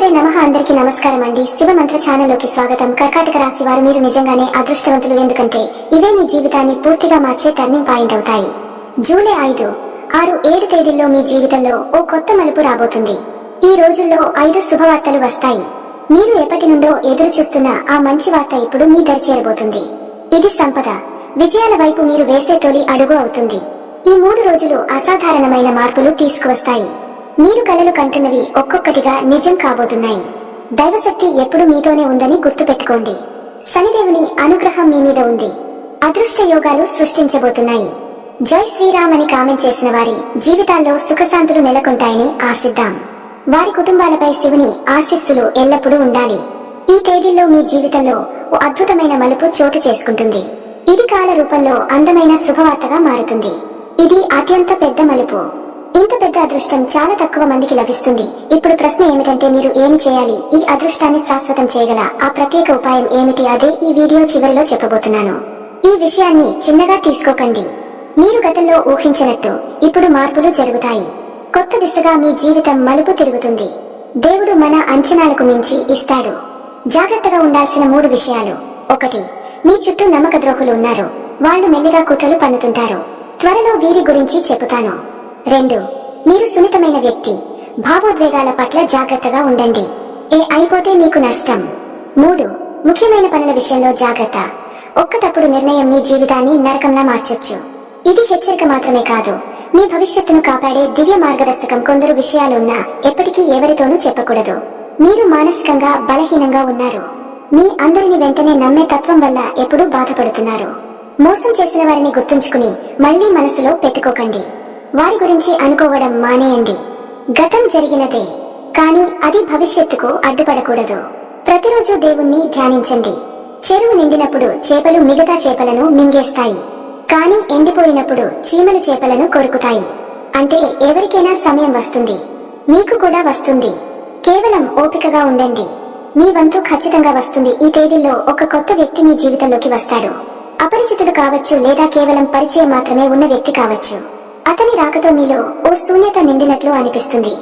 శ్రీమాత్రే నమః. అందరికీ నమస్కారం అండి. శివ మంత్ర ఛానల్లోకి స్వాగతం. కర్కాటక రాశి వారు మీరు నిజంగానే అదృష్టవంతులు. ఎందుకంటే ఇవే మీ జీవితాన్ని పూర్తిగా మార్చే టర్నింగ్ పాయింట్ అవుతాయి. జూలై 5, 6, 7 తేదీల్లో మీ జీవితంలో ఓ కొత్త మలుపు రాబోతుంది. ఈ రోజుల్లో 5 శుభవార్తలు వస్తాయి. మీరు ఎప్పటి నుండో ఎదురు చూస్తున్న ఆ మంచి వార్త ఇప్పుడు మీ దరి చేరబోతుంది. ఇది సంపద, విజయాల వైపు మీరు వేసే తొలి అడుగు అవుతుంది. ఈ 3 రోజులు అసాధారణమైన మార్పులు తీసుకువస్తాయి. మీరు కలలు కంటున్నవి ఒక్కొక్కటిగా నిజం కాబోతున్నాయి. దైవశక్తి ఎప్పుడు మీతోనే ఉందని గుర్తుపెట్టుకోండి. శనిదేవుని అనుగ్రహం మీ మీద ఉంది. అదృష్ట యోగాలు సృష్టించబోతున్నాయి. జై శ్రీరామ్ అని కామెంట్ చేసిన వారి జీవితాల్లో సుఖశాంతులు నెలకొంటాయని ఆశిద్దాం. వారి కుటుంబాలపై శివుని ఆశీస్సులు ఎల్లప్పుడూ ఉండాలి. ఈ తేదీల్లో మీ జీవితంలో ఓ అద్భుతమైన మలుపు చోటు చేసుకుంటుంది. ఇది కాల రూపంలో అందమైన శుభవార్తగా మారుతుంది. ఇది అత్యంత పెద్ద మలుపు. ఇంత పెద్ద అదృష్టం చాలా తక్కువ మందికి లభిస్తుంది. ఇప్పుడు ప్రశ్న ఏమిటంటే మీరు ఏమి చేయాలి? ఈ అదృష్టాన్ని శాశ్వతం చేయగల ఆ ప్రత్యేక ఉపాయం ఏమిటి? అదే ఈ వీడియో చివరిలో చెప్పబోతున్నాను. ఈ విషయాన్ని చిన్నగా తీసుకోకండి. మీరు గతంలో ఊహించినట్టు ఇప్పుడు మార్పులు జరుగుతాయి. కొత్త దిశగా మీ జీవితం మలుపు తిరుగుతుంది. దేవుడు మన అంచనాలకు మించి ఇస్తాడు. జాగ్రత్తగా ఉండాల్సిన 3 విషయాలు. 1. మీ చుట్టూ నమ్మక ద్రోహులు ఉన్నారు. వాళ్ళు మెల్లిగా కుట్రలు పన్నుతుంటారు. త్వరలో వీరి గురించి చెబుతాను. 2. మీరు సున్నితమైన వ్యక్తి. భావోద్వేగాల పట్ల జాగ్రత్తగా ఉండండి. అయిపోతే మీకు నష్టం. 3. ముఖ్యమైన పనుల విషయంలో జాగ్రత్త. ఒక్క తప్పుడు నిర్ణయం మీ జీవితాన్ని నరకంలా మార్చొచ్చు. ఇది హెచ్చరిక మాత్రమే కాదు, మీ భవిష్యత్తును కాపాడే దివ్య మార్గదర్శకం. కొందరు విషయాలు ఉన్నా ఎప్పటికీ ఎవరితోనూ చెప్పకూడదు. మీరు మానసికంగా బలహీనంగా ఉన్నారు. మీ అందరిని వెంటనే నమ్మే తత్వం వల్ల ఎప్పుడూ బాధపడుతున్నారు. మోసం చేసిన వారిని గుర్తుంచుకుని మళ్లీ మనసులో పెట్టుకోకండి. వారి గురించి అనుకోవడం మానేయండి. గతం జరిగినదే, కానీ అది భవిష్యత్తుకు అడ్డుపడకూడదు. ప్రతిరోజు దేవుణ్ణి ధ్యానించండి. చెరువు నిండినప్పుడు చేపలు మిగతా చేపలను మింగేస్తాయి, కానీ ఎండిపోయినప్పుడు చీమలు చేపలను కొరుకుతాయి. అంటే ఎవరికైనా సమయం వస్తుంది, మీకు కూడా వస్తుంది. కేవలం ఓపికగా ఉండండి. మీ వంతు ఖచ్చితంగా వస్తుంది. ఈ తేదీల్లో ఒక కొత్త వ్యక్తి మీ జీవితంలోకి వస్తాడు. అపరిచితుడు కావచ్చు, లేదా కేవలం పరిచయం మాత్రమే ఉన్న వ్యక్తి కావచ్చు. అతని రాకతో మీలో ఓ శూన్యత నిండినట్లు అనిపిస్తుంది.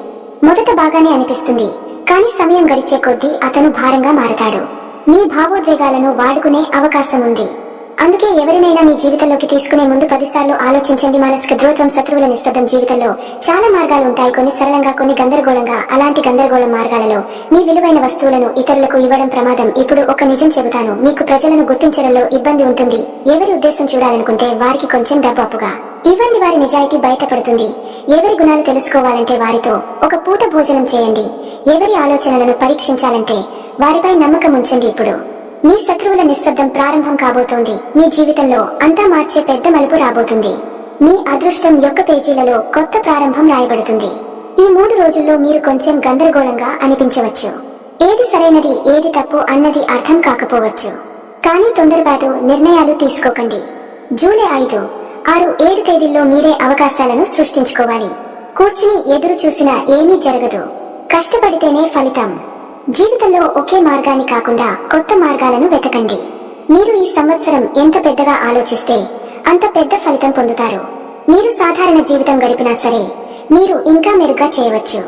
మొదట బాగానే అనిపిస్తుంది, కానీ సమయం గడిచే కొద్దీ అతను భారంగా మారతాడు. మీ భావోద్వేగాలను వాడుకునే అవకాశం ఉంది. అందుకే ఎవరినైనా మీ జీవితంలోకి తీసుకునే ముందు 10 సార్లు ఆలోచించండి. మానసిక ద్రోత్వం, శత్రువుల నిశ్శబ్దం. జీవితంలో చాలా మార్గాలు ఉంటాయి, కొన్ని సరళంగా, కొన్ని గందరగోళంగా. అలాంటి గందరగోళ మార్గాలలో మీ విలువైన వస్తువులను ఇతరులకు ఇవ్వడం ప్రమాదం. ఇప్పుడు ఒక నిజం చెబుతాను, మీకు ప్రజలను గుర్తించడంలో ఇబ్బంది ఉంటుంది. ఎవరి ఉద్దేశం చూడాలనుకుంటే వారికి కొంచెం డబ్బు అప్పుగా ఇవ్వండి. వారి నిజాయితీ బయటపడుతుంది. ఎవరి గుణాలు తెలుసుకోవాలంటే వారితో ఒక పూట భోజనం చేయండి. ఎవరి ఆలోచనలను పరీక్షించాలంటే వారిపై నమ్మకం ఉంచండి. ఇప్పుడు మీ శత్రువుల నిశ్శబ్దం ప్రారంభం కాబోతోంది. మీ జీవితంలో అంతా మార్చే పెద్ద మలుపు రాబోతుంది. మీ అదృష్టం యొక్క పేజీలలో కొత్త ప్రారంభం రాయబడుతుంది. ఈ 3 రోజుల్లో మీరు కొంచెం గందరగోళంగా అనిపించవచ్చు. ఏది సరైనది, ఏది తప్పు అన్నది అర్థం కాకపోవచ్చు. కానీ తొందరపాటు నిర్ణయాలు తీసుకోకండి. జూలై 5, 6, 7 తేదీల్లో మీరే అవకాశాలను సృష్టించుకోవాలి. కూర్చుని ఎదురు చూసినా ఏమీ జరగదు. కష్టపడితేనే ఫలితం. జీవితంలో ఒకే మార్గాన్ని కాకుండా కొత్త మార్గాలను వెతకండి. మీరు ఈ సంవత్సరం ఎంత పెద్దగా ఆలోచిస్తే అంత పెద్ద ఫలితం పొందుతారు. మీరు సాధారణ జీవితం గడిపినా సరే మీరు ఇంకా మెరుగ్గా చేయవచ్చు.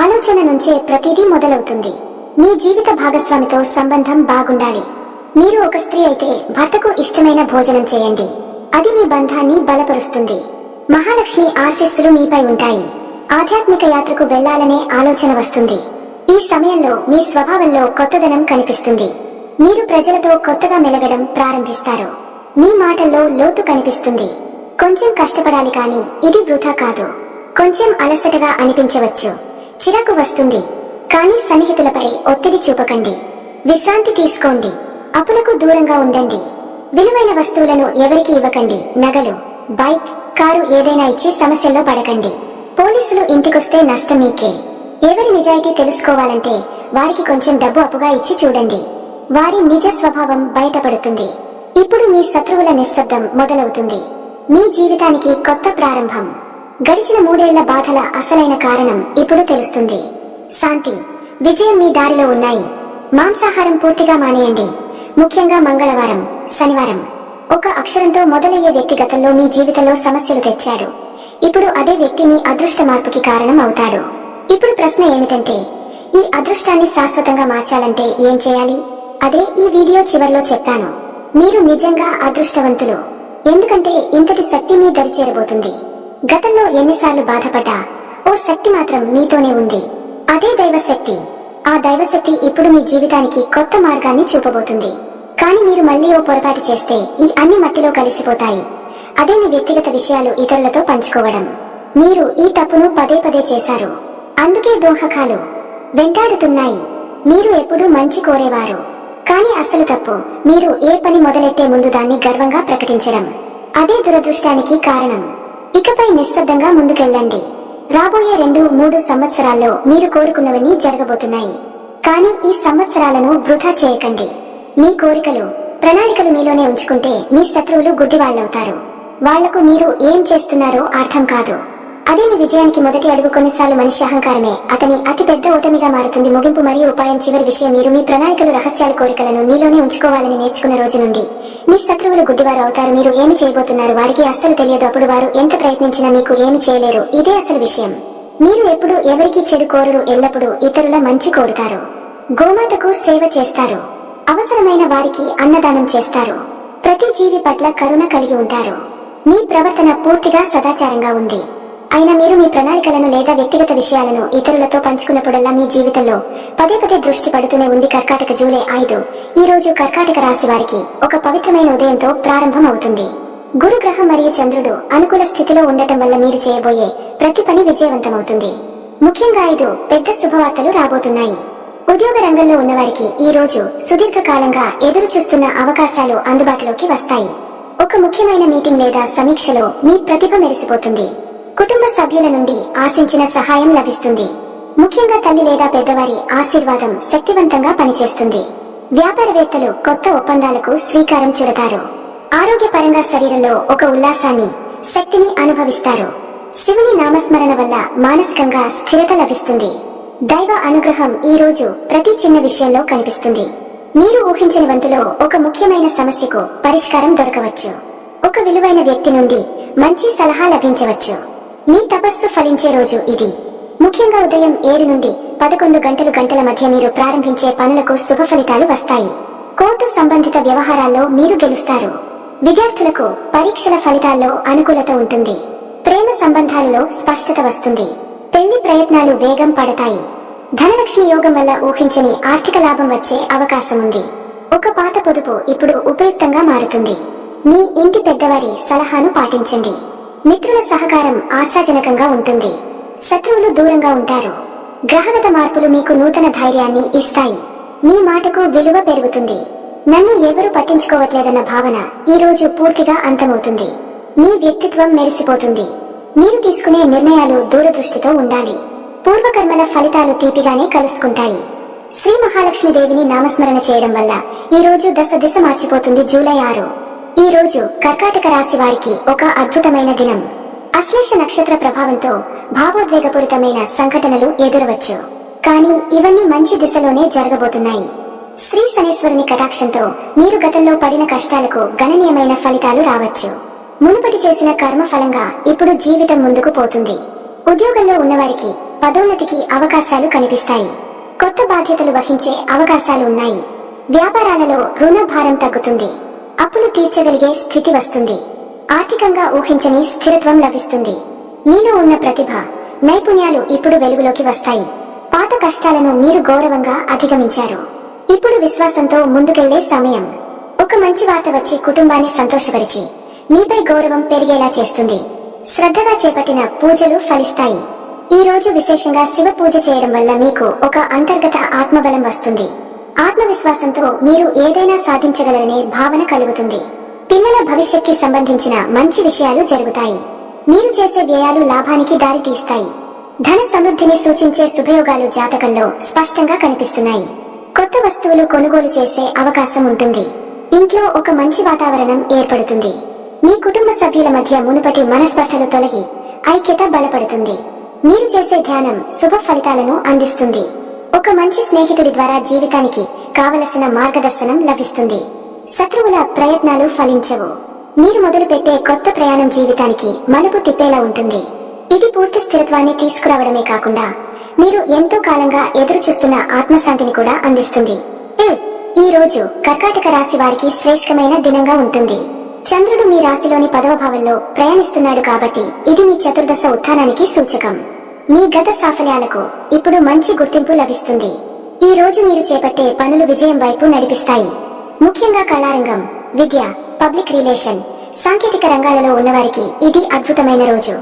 ఆలోచన నుంచే ప్రతిదీ మొదలవుతుంది. మీ జీవిత భాగస్వామితో సంబంధం బాగుండాలి. మీరు ఒక స్త్రీ అయితే భర్తకు ఇష్టమైన భోజనం చేయండి. అది మీ బంధాన్ని బలపరుస్తుంది. మహాలక్ష్మి ఆశీస్సులు మీపై ఉంటాయి. ఆధ్యాత్మిక యాత్రకు వెళ్లాలనే ఆలోచన వస్తుంది. ఈ సమయంలో మీ స్వభావంలో కొత్తదనం కనిపిస్తుంది. మీరు ప్రజలతో కొత్తగా మెలగడం ప్రారంభిస్తారు. మీ మాటల్లో లోతు కనిపిస్తుంది. కొంచెం కష్టపడాలి, కానీ ఇది వృధా కాదు. కొంచెం అలసటగా అనిపించవచ్చు, చిరాకు వస్తుంది, కానీ సన్నిహితులపై ఒత్తిడి చూపకండి. విశ్రాంతి తీసుకోండి. అప్పులకు దూరంగా ఉండండి. విలువైన వస్తువులను ఎవరికి ఇవ్వకండి. నగలు, బైక్, కారు ఏదైనా ఇచ్చి సమస్యల్లో పడకండి. పోలీసులు ఇంటికొస్తే నష్టం మీకే. ఎవరి నిజాయితీ తెలుసుకోవాలంటే వారికి కొంచెం డబ్బు అప్పుగా ఇచ్చి చూడండి. వారి నిజ స్వభావం బయటపడుతుంది. ఇప్పుడు మీ శత్రువుల నిశ్శబ్దం మొదలవుతుంది. మీ జీవితానికి కొత్త ప్రారంభం. గడిచిన 3 ఏళ్ల బాధల అసలైన కారణం ఇప్పుడు తెలుస్తుంది. శాంతి, విజయం మీ దారిలో ఉన్నాయి. మాంసాహారం పూర్తిగా మానేయండి. ముఖ్యంగా మంగళవారం, శనివారం. ఒక అక్షరంతో మొదలయ్యే వ్యక్తి గతంలో మీ జీవితంలో సమస్యలు తెచ్చాడు. ఇప్పుడు అదే వ్యక్తి మీ అదృష్ట మార్పుకి కారణం అవుతాడు. ఇప్పుడు ప్రశ్న ఏమిటంటే ఈ అదృష్టాన్ని శాశ్వతంగా మార్చాలంటే ఏం చేయాలి? అదే ఈ వీడియో చివర్లో చెప్తాను. మీరు నిజంగా అదృష్టవంతులు. ఎందుకంటే ఇంతటి శక్తి మీ దరి చేరబోతుంది. గతంలో ఎన్నిసార్లు బాధపడ్డా ఓ శక్తి మాత్రం మీతోనే ఉంది. అదే దైవశక్తి. ఆ దైవశక్తి ఇప్పుడు మీ జీవితానికి కొత్త మార్గాన్ని చూపబోతుంది. కానీ మీరు మళ్ళీ ఓ పొరపాటు చేస్తే ఈ అన్ని మట్టిలో కలిసిపోతాయి. అదే మీ వ్యక్తిగత విషయాలు ఇతరులతో పంచుకోవడం. మీరు ఈ తప్పును పదే పదే చేశారు. అందుకే దోహకాలు వెంటాడుతున్నాయి. మీరు ఎప్పుడూ మంచి కోరేవారు. కానీ అసలు తప్పు మీరు ఏ పని మొదలెట్టే ముందు దాన్ని గర్వంగా ప్రకటించడం. అదే దురదృష్టానికి కారణం. ఇకపై నిశ్శబ్దంగా ముందుకెళ్ళండి. రాబోయే 2-3 సంవత్సరాల్లో మీరు కోరుకున్నవన్నీ జరగబోతున్నాయి. కానీ ఈ సంవత్సరాలను వృధా చేయకండి. మీ కోరికలు, ప్రణాళికలు మీలోనే ఉంచుకుంటే మీ శత్రువులు గుడ్డివాళ్లవుతారు. వాళ్లకు మీరు ఏం చేస్తున్నారో అర్థం కాదు. అదే మీ విజయానికి మొదటి అడుగు. కొన్నిసార్లు మనిషి అహంకారమే అతని అతి పెద్ద ఓటమిగా మారుతుంది. ముగింపు మరియు ఉపాయం. చివరి విషయం, మీరు మీ ప్రణాళికలు, రహస్యాలు, కోరికలను మీలోనే ఉంచుకోవాలని నేర్చుకున్న రోజు నుండి మీ శత్రువులు గుడ్డివారు అవుతారు. మీరు ఏమి చేయబోతున్నారు వారికి అస్సలు తెలియదు. అప్పుడు వారు ఎంత ప్రయత్నించినా మీకు ఏమి చేయలేరు. ఇదే అసలు విషయం. మీరు ఎప్పుడు ఎవరికీ చెడు కోరరు. ఎల్లప్పుడూ ఇతరుల మంచి కోరుతారు. గోమాతకు సేవ చేస్తారు. అవసరమైన వారికి అన్నదానం చేస్తారు. ప్రతి జీవి పట్ల కరుణ కలిగి ఉంటారు. మీ ప్రవర్తన పూర్తిగా సదాచారంగా ఉంది. అయినా మీరు మీ ప్రణాళికలను లేదా వ్యక్తిగత విషయాలను ఇతరులతో పంచుకున్నప్పుడల్లా మీ జీవితంలో పదే పదే దృష్టి పడుతూనే ఉంది. కర్కాటక జూలై 5. ఈ రోజు కర్కాటక రాశి వారికి ఒక పవిత్రమైన ఉదయంతో ప్రారంభం అవుతుంది. గురుగ్రహం మరియు చంద్రుడు అనుకూల స్థితిలో ఉండటం వల్ల మీరు చేయబోయే ప్రతి పని విజయవంతమవుతుంది. ముఖ్యంగా 5 పెద్ద శుభవార్తలు రాబోతున్నాయి. ఉద్యోగ రంగంలో ఉన్నవారికి ఈ రోజు సుదీర్ఘకాలంగా ఎదురు చూస్తున్న అవకాశాలు అందుబాటులోకి వస్తాయి. ఒక ముఖ్యమైన మీటింగ్ లేదా సమీక్షలో మీ ప్రతిభ మెరిసిపోతుంది. కుటుంబ సభ్యుల నుండి ఆశించిన సహాయం లభిస్తుంది. ముఖ్యంగా తల్లి లేదా పెద్దవారి ఆశీర్వాదం శక్తివంతంగా పనిచేస్తుంది. వ్యాపారవేత్తలు కొత్త ఒప్పందాలకు శ్రీకారం చుడతారు. ఆరోగ్యపరంగా శరీరంలో ఒక ఉల్లాసాన్ని, శక్తిని అనుభవిస్తారు. శివుని నామస్మరణ వల్ల మానసికంగా స్థిరత లభిస్తుంది. దైవ అనుగ్రహం ఈ రోజు ప్రతి చిన్న విషయంలో కనిపిస్తుంది. మీరు ఊహించని వంతులో ఒక ముఖ్యమైన సమస్యకు పరిష్కారం దొరకవచ్చు. ఒక విలువైన వ్యక్తి నుండి మంచి సలహా లభించవచ్చు. మీ తపస్సు ఫలించే రోజు ఇది. ముఖ్యంగా ఉదయం 7 నుండి 11 గంటల మధ్య మీరు ప్రారంభించే పనులకు శుభ ఫలితాలు వస్తాయి. కోర్టు సంబంధిత వ్యవహారాల్లో మీరు గెలుస్తారు. విద్యార్థులకు పరీక్షల ఫలితాల్లో అనుకూలత ఉంటుంది. ప్రేమ సంబంధాలలో స్పష్టత వస్తుంది. పెళ్లి ప్రయత్నాలు వేగం పడతాయి. ధనలక్ష్మి యోగం వల్ల ఊహించని ఆర్థిక లాభం వచ్చే అవకాశం ఉంది. ఒక పాత పొదుపు ఇప్పుడు ఉపయుక్తంగా మారుతుంది. మీ ఇంటి పెద్దవారి సలహాను పాటించండి. మిత్రుల సహకారం ఆశాజనకంగా ఉంటుంది. శత్రువులు దూరంగా ఉంటారు. గ్రహగత మార్పులు మీకు నూతన ధైర్యాన్ని ఇస్తాయి. మీ మాటకు విలువ పెరుగుతుంది. నన్ను ఎవరు పట్టించుకోవట్లేదన్న భావన ఈ రోజు పూర్తిగా అంతమవుతుంది. మీ వ్యక్తిత్వం మెరిసిపోతుంది. మీరు తీసుకునే నిర్ణయాలు దూరదృష్టితో ఉండాలి. పూర్వకర్మల ఫలితాలు తీపిగానే కలుసుకుంటాయి. శ్రీ మహాలక్ష్మీదేవిని నామస్మరణ చేయడం వల్ల ఈ రోజు దిశ మార్చిపోతుంది. జూలై 6. ఈ రోజు కర్కాటక రాశి వారికి ఒక అద్భుతమైన దినం. అశ్లేష నక్షత్ర ప్రభావంతో భావోద్వేగపూరితమైన సంఘటనలు ఎదురవచ్చు. కానీ ఇవన్నీ మంచి దిశలోనే జరగబోతున్నాయి. శ్రీ శనేశ్వరుని కటాక్షంతో మీరు గతంలో పడిన కష్టాలకు గణనీయమైన ఫలితాలు రావచ్చు. మునుపటి చేసిన కర్మ ఫలంగా ఇప్పుడు జీవితం ముందుకు పోతుంది. ఉద్యోగంలో ఉన్నవారికి పదోన్నతికి అవకాశాలు కనిపిస్తాయి. కొత్త బాధ్యతలు వహించే అవకాశాలు ఉన్నాయి. వ్యాపారాలలో రుణ భారం తగ్గుతుంది. అప్పులు తీర్చగలిగే స్థితి వస్తుంది. ఆర్థికంగా ఊహించని స్థిరత్వం లభిస్తుంది. మీలో ఉన్న ప్రతిభ, నైపుణ్యాలు ఇప్పుడు వెలుగులోకి వస్తాయి. పాత కష్టాలను మీరు గౌరవంగా అధిగమించారు. ఇప్పుడు విశ్వాసంతో ముందుకెళ్లే సమయం. ఒక మంచి వార్త వచ్చి కుటుంబాన్ని సంతోషపరిచి మీపై గౌరవం పెరిగేలా చేస్తుంది. శ్రద్ధగా చేపట్టిన పూజలు ఫలిస్తాయి. ఈ రోజు విశేషంగా శివ పూజ చేయడం వల్ల మీకు ఒక అంతర్గత ఆత్మబలం వస్తుంది. ఆత్మవిశ్వాసంతో మీరు ఏదైనా సాధించగలరనే భావన కలుగుతుంది. పిల్లల భవిష్యత్కి సంబంధించిన మంచి విషయాలు జరుగుతాయి. మీరు చేసే వ్యయాలు లాభానికి దారి తీస్తాయి. ధన సమృద్ధిని సూచించే శుభయోగాలు జాతకంలో స్పష్టంగా కనిపిస్తున్నాయి. కొత్త వస్తువులు కొనుగోలు చేసే అవకాశం ఉంటుంది. ఇంట్లో ఒక మంచి వాతావరణం ఏర్పడుతుంది. మీ కుటుంబ సభ్యుల మధ్య మునుపటి మనస్పర్ధలు తొలగి ఐక్యత బలపడుతుంది. మీరు చేసే ధ్యానం శుభ ఫలితాలను అందిస్తుంది. ఒక మంచి స్నేహితుడి ద్వారా జీవితానికి కావలసిన మార్గదర్శనం లభిస్తుంది. శత్రువుల ప్రయత్నాలు ఫలించవు. మీరు మొదలుపెట్టే కొత్త ప్రయాణం జీవితానికి మలుపు తిప్పేలా ఉంటుంది. ఇది పూర్తి స్థిరత్వాన్ని తీసుకురావడమే కాకుండా మీరు ఎంతో కాలంగా ఎదురు చూస్తున్న ఆత్మశాంతిని కూడా అందిస్తుంది. ఈ రోజు కర్కాటక రాశి వారికి శ్రేష్టమైన దినంగా ఉంటుంది. చంద్రుడు మీ రాశిలోని 10వ భావంలో ప్రయాణిస్తున్నాడు కాబట్టి ఇది మీ చతుర్దశ ఉత్థానానికి సూచకం. మీ గత సాఫల్యాలకు ఇప్పుడు మంచి గుర్తింపు లభిస్తుంది. ఈ రోజు మీరు చేపట్టే పనులు విజయం వైపు నడిపిస్తాయి. ముఖ్యంగా కళారంగం, విద్య, పబ్లిక్ రిలేషన్, సాంకేతిక రంగాలలో ఉన్నవారికి ఇది అద్భుతమైన రోజు.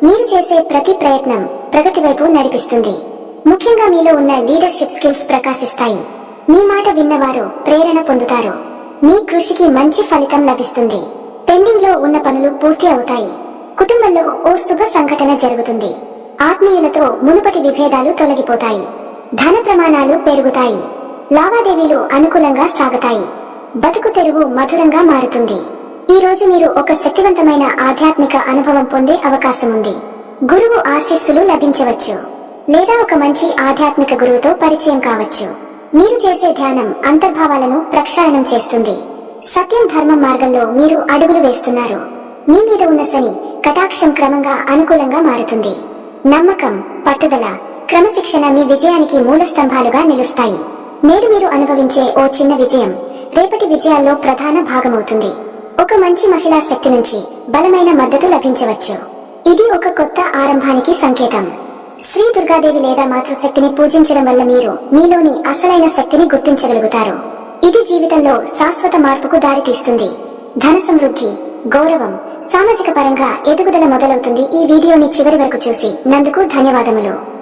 మీరు చేసే ప్రతి ప్రయత్నం ప్రగతి వైపు నడిపిస్తుంది. ముఖ్యంగా మీలో ఉన్న లీడర్షిప్ స్కిల్స్ ప్రకాశిస్తాయి. మీ మాట విన్నవారు ప్రేరణ పొందుతారు. మీ కృషికి మంచి ఫలితం లభిస్తుంది. పెండింగ్ లో ఉన్న పనులు పూర్తి అవుతాయి. కుటుంబంలో ఓ శుభ సంఘటన జరుగుతుంది. ఆత్మీయులతో మునుపటి విభేదాలు తొలగిపోతాయి. ధన ప్రమాణాలు పెరుగుతాయి. లావాదేవీలు అనుకూలంగా సాగుతాయి. బతుకు తెరువు మధురంగా మారుతుంది. ఈ రోజు మీరు ఒక శక్తివంతమైన ఆధ్యాత్మిక అనుభవం పొందే అవకాశం ఉంది. గురువు ఆశీస్సులు లభించవచ్చు, లేదా ఒక మంచి ఆధ్యాత్మిక గురువుతో పరిచయం కావచ్చు. మీరు చేసే ధ్యానం అంతర్భావాలను ప్రక్షాళనం చేస్తుంది. సత్యం ధర్మం మార్గంలో మీరు అడుగులు వేస్తున్నారు. మీ మీద ఉన్న శని కటాక్షం క్రమంగా అనుకూలంగా మారుతుంది. నమ్మకం, పట్టుదల, క్రమశిక్షణ మీ విజయానికి మూల స్తంభాలుగా నిలుస్తాయి. నేడు మీరు అనుభవించే ఓ చిన్న విజయం రేపటి విజయాల్లో ప్రధాన భాగమవుతుంది. ఒక మంచి మహిళా శక్తి నుంచి బలమైన మద్దతు లభించవచ్చు. ఇది ఒక కొత్త ఆరంభానికి సంకేతం. శ్రీ దుర్గాదేవి లేదా మాతృశక్తిని పూజించడం వల్ల మీరు మీలోని అసలైన శక్తిని గుర్తించగలుగుతారు. ఇది జీవితంలో శాశ్వత మార్పుకు దారితీస్తుంది. ధన సమృద్ధి, గౌరవం, సామాజిక పరంగా ఎదుగుదల మొదలవుతుంది. ఈ వీడియోని చివరి వరకు చూసి నందుకు ధన్యవాదములు.